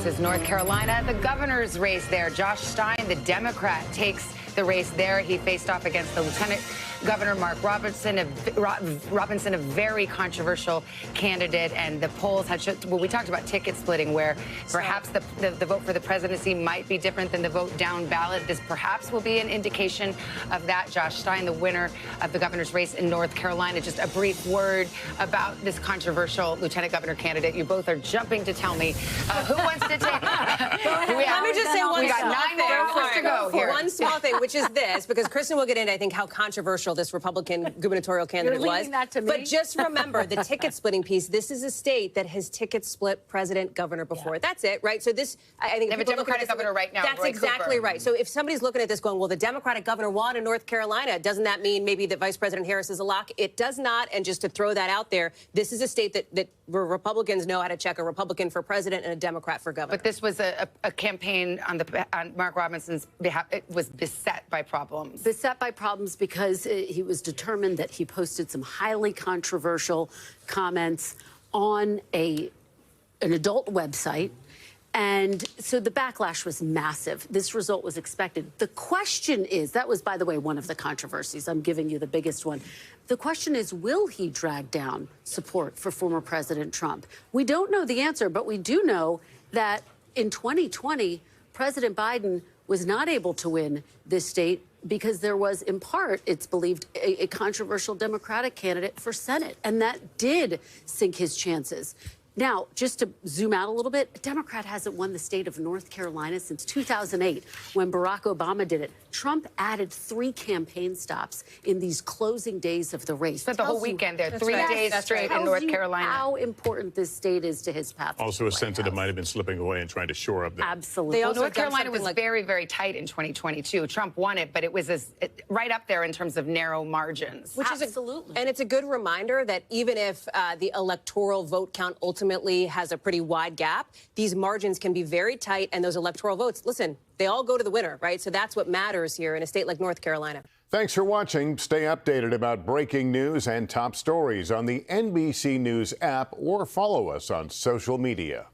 This is North Carolina, the governor's race there. Josh Stein, the Democrat, takes the race there. He faced off against the Lieutenant Governor Mark Robinson, a very controversial candidate. And the polls had showed, well, we talked about ticket splitting, where perhaps the vote for the presidency might be different than the vote down ballot. This perhaps will be an indication of that. Josh Stein, the winner of the governor's race in North Carolina. Just a brief word about this controversial lieutenant governor candidate. You both are jumping to tell me who wants to take. Let me just say one. We got 9 more hours to go here. One small thing, which is this, because Kristen will get into, I think, how controversial this Republican gubernatorial candidate was. You're leaving that to me. But just remember, the ticket splitting piece, this is a state that has ticket split president, governor before. Yeah. That's it, right? So this, I think... They have a Democratic governor right now, That's Roy exactly Cooper. right. So if somebody's looking at this going, well, the Democratic governor won in North Carolina, doesn't that mean maybe that Vice President Harris is a lock? It does not. And just to throw that out there, this is a state that where Republicans know how to check a Republican for president and a Democrat for governor. But this was a campaign on Mark Robinson's behalf. It was beset by problems. Beset by problems because he was determined that he posted some highly controversial comments on an adult website. And so the backlash was massive. This result was expected. The question is, that was, by the way, one of the controversies. I'm giving you the biggest one. The question is, will he drag down support for former President Trump? We don't know the answer, but we do know that in 2020, President Biden was not able to win this state because there was, in part, it's believed, a controversial Democratic candidate for Senate. And that did sink his chances. Now, just to zoom out a little bit, a Democrat hasn't won the state of North Carolina since 2008, when Barack Obama did it. Trump added 3 campaign stops in these closing days of the race. Spent the whole weekend there, 3 days straight in North Carolina. How important this state is to his path. Also, a sense that it might have been slipping away and trying to shore up that. Absolutely. North Carolina was very, very tight in 2022. Trump won it, but it was right up there in terms of narrow margins. Which Absolutely. And it's a good reminder that even if the electoral vote count ultimately has a pretty wide gap, these margins can be very tight, and those electoral votes, listen, they all go to the winner, right? So that's what matters here in a state like North Carolina. Thanks for watching. Stay updated about breaking news and top stories on the NBC News app or follow us on social media.